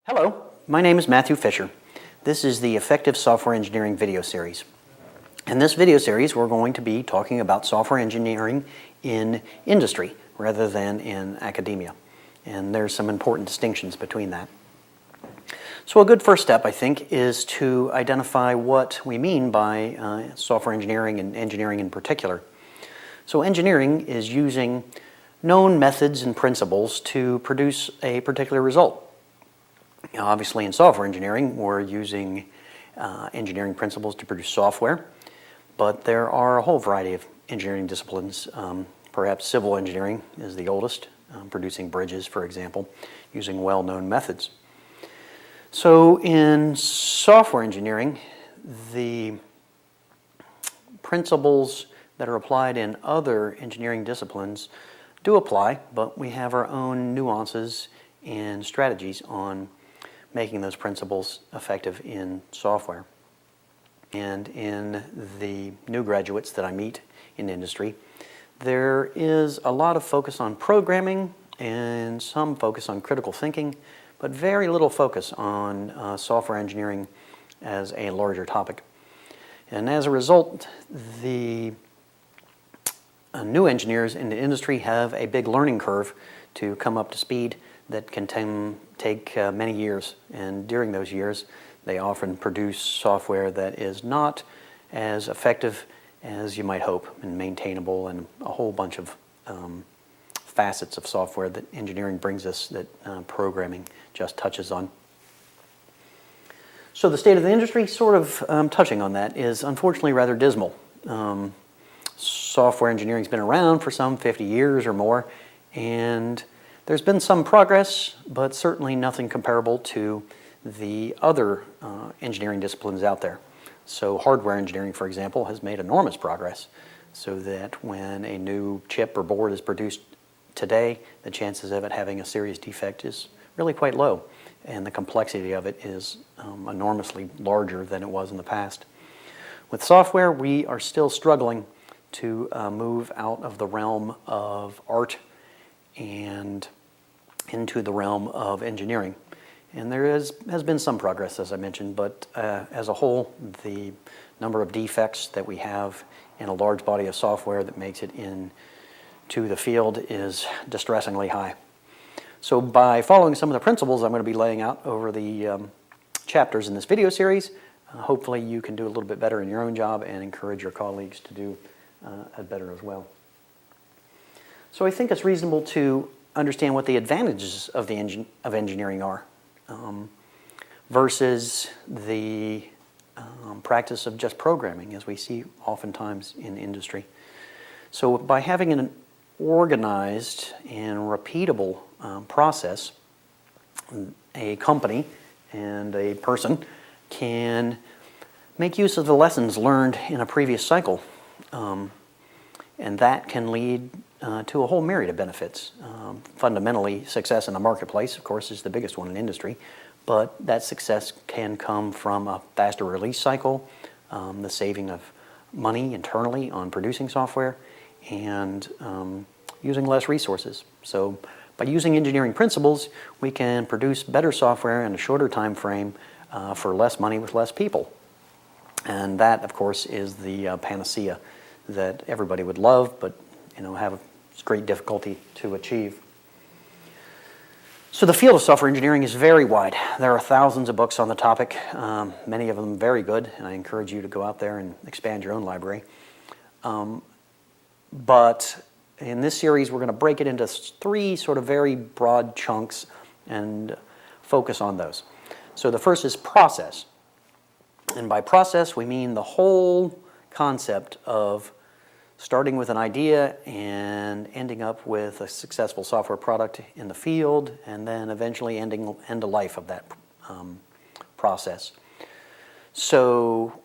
Hello, my name is Matthew Fisher. This is the Effective Software Engineering video series. In this video series, we're going to be talking about software engineering in industry rather than in academia. And there's some important distinctions between that. So a good first step, I think, is to identify what we mean by software engineering and engineering in particular. So engineering is using known methods and principles to produce a particular result. Now, obviously in software engineering, we're using engineering principles to produce software, but there are a whole variety of engineering disciplines. Perhaps civil engineering is the oldest, producing bridges, for example, using well-known methods. So in software engineering, the principles that are applied in other engineering disciplines do apply, but we have our own nuances and strategies on making those principles effective in software. And in the new graduates that I meet in industry, there is a lot of focus on programming and some focus on critical thinking, but very little focus on software engineering as a larger topic. And as a result, the new engineers in the industry have a big learning curve to come up to speed that can take many years, and during those years they often produce software that is not as effective as you might hope and maintainable, and a whole bunch of facets of software that engineering brings us that programming just touches on. So the state of the industry, sort of touching on that, is unfortunately rather dismal. Software engineering's been around for some 50 years or more, and there's been some progress, but certainly nothing comparable to the other engineering disciplines out there. So hardware engineering, for example, has made enormous progress, so that when a new chip or board is produced today, the chances of it having a serious defect is really quite low, and the complexity of it is enormously larger than it was in the past. With software, we are still struggling to move out of the realm of art and into the realm of engineering. And there has been some progress, as I mentioned, but as a whole, the number of defects that we have in a large body of software that makes it into the field is distressingly high. So by following some of the principles I'm going to be laying out over the chapters in this video series, hopefully you can do a little bit better in your own job and encourage your colleagues to do better as well. So I think it's reasonable to understand what the advantages of engineering are versus the practice of just programming, as we see oftentimes in industry. So by having an organized and repeatable process, a company and a person can make use of the lessons learned in a previous cycle, and that can lead to a whole myriad of benefits. Fundamentally, success in the marketplace, of course, is the biggest one in industry, but that success can come from a faster release cycle, the saving of money internally on producing software, and using less resources. So by using engineering principles, we can produce better software in a shorter time frame for less money with less people. And that, of course, is the panacea that everybody would love, but have great difficulty to achieve. So the field of software engineering is very wide. There are thousands of books on the topic, many of them very good, and I encourage you to go out there and expand your own library. But in this series, we're going to break it into three sort of very broad chunks and focus on those. So the first is process. And by process, we mean the whole concept of starting with an idea and ending up with a successful software product in the field, and then eventually end the life of that process. So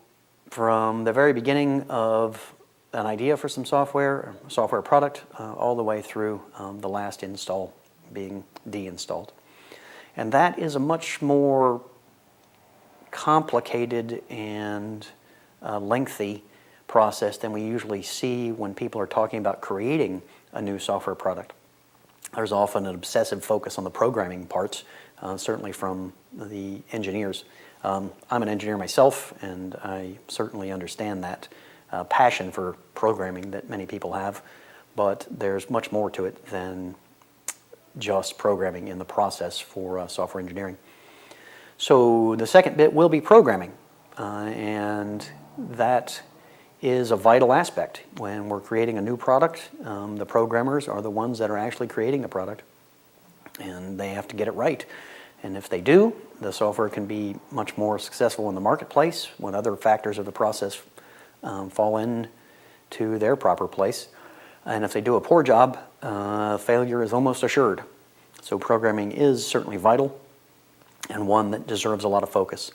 from the very beginning of an idea for some software product, all the way through the last install being deinstalled. And that is a much more complicated and lengthy process than we usually see when people are talking about creating a new software product. There's often an obsessive focus on the programming parts, certainly from the engineers. I'm an engineer myself, and I certainly understand that passion for programming that many people have, but there's much more to it than just programming in the process for software engineering. So the second bit will be programming, and that is a vital aspect. When we're creating a new product, the programmers are the ones that are actually creating the product, and they have to get it right. And if they do, the software can be much more successful in the marketplace when other factors of the process fall into their proper place. And if they do a poor job, failure is almost assured. So programming is certainly vital and one that deserves a lot of focus.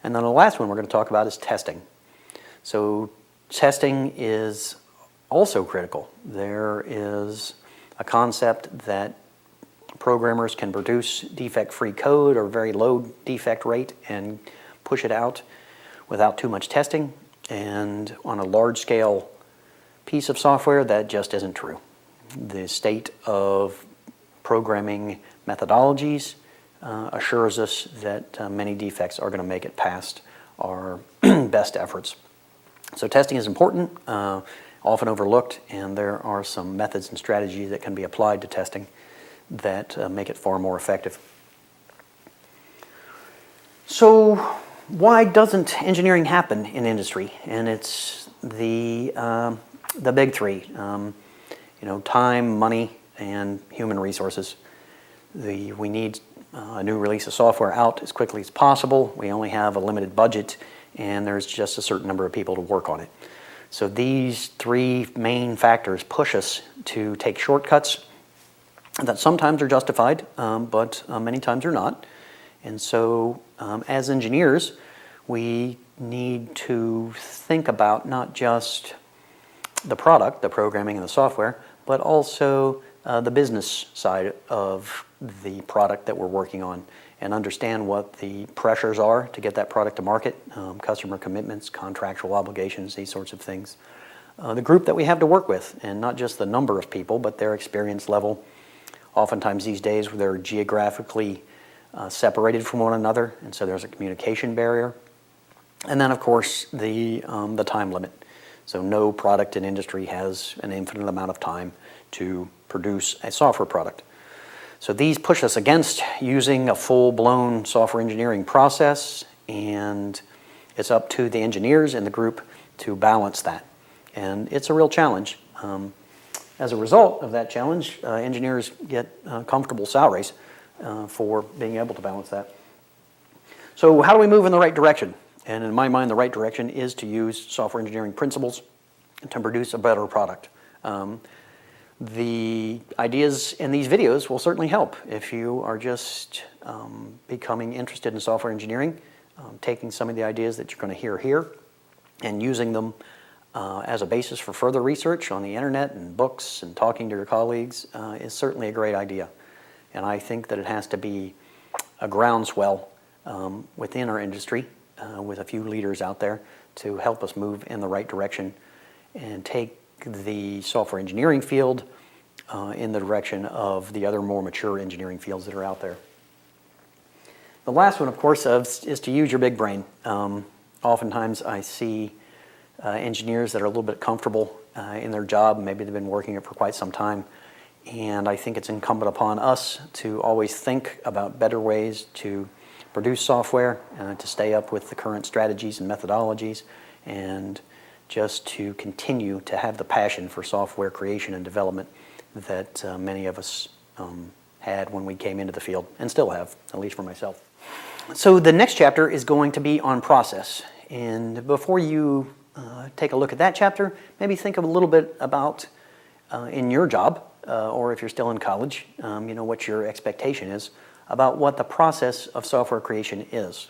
And then the last one we're going to talk about is testing. So testing is also critical. There is a concept that programmers can produce defect-free code or very low defect rate and push it out without too much testing. And on a large-scale piece of software, that just isn't true. The state of programming methodologies assures us that many defects are going to make it past our best efforts. So testing is important, often overlooked, and there are some methods and strategies that can be applied to testing that make it far more effective. So why doesn't engineering happen in industry? And it's the big three, time, money, and human resources. We need a new release of software out as quickly as possible. We only have a limited budget, and there's just a certain number of people to work on it. So these three main factors push us to take shortcuts that sometimes are justified, but many times are not. And so as engineers, we need to think about not just the product, the programming and the software, but also the business side of the product that we're working on, and understand what the pressures are to get that product to market, customer commitments, contractual obligations, these sorts of things. The group that we have to work with, and not just the number of people, but their experience level. Oftentimes these days they're geographically separated from one another, and so there's a communication barrier. And then of course the time limit. So no product in industry has an infinite amount of time to produce a software product. So these push us against using a full-blown software engineering process, and it's up to the engineers in the group to balance that. And it's a real challenge. As a result of that challenge, engineers get comfortable salaries for being able to balance that. So how do we move in the right direction? And in my mind, the right direction is to use software engineering principles to produce a better product. The ideas in these videos will certainly help if you are just becoming interested in software engineering, taking some of the ideas that you're going to hear here and using them as a basis for further research on the internet and books and talking to your colleagues is certainly a great idea. And I think that it has to be a groundswell within our industry with a few leaders out there to help us move in the right direction and take the software engineering field in the direction of the other more mature engineering fields that are out there. The last one, of course, is to use your big brain. Oftentimes I see engineers that are a little bit comfortable in their job. Maybe they've been working it for quite some time. And I think it's incumbent upon us to always think about better ways to produce software, to stay up with the current strategies and methodologies, and just to continue to have the passion for software creation and development that many of us had when we came into the field, and still have, at least for myself. So the next chapter is going to be on process. And before you take a look at that chapter, maybe think a little bit about in your job, or if you're still in college, what your expectation is about what the process of software creation is.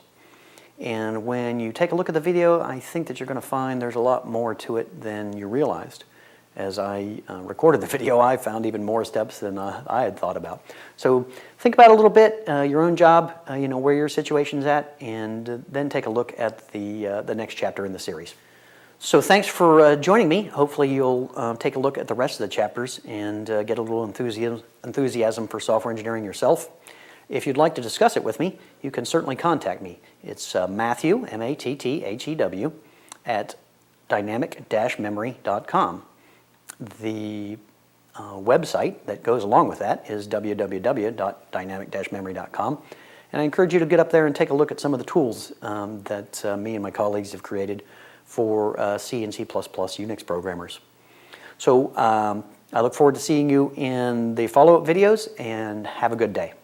And when you take a look at the video, I think that you're going to find there's a lot more to it than you realized. As I recorded the video, I found even more steps than I had thought about. So think about it a little bit, your own job, where your situation's at, and then take a look at the next chapter in the series. So thanks for joining me. Hopefully you'll take a look at the rest of the chapters and get a little enthusiasm for software engineering yourself. If you'd like to discuss it with me, you can certainly contact me. It's Matthew, M-A-T-T-H-E-W, at dynamic-memory.com. The website that goes along with that is www.dynamic-memory.com. And I encourage you to get up there and take a look at some of the tools that me and my colleagues have created for C and C++ Unix programmers. So I look forward to seeing you in the follow-up videos, and have a good day.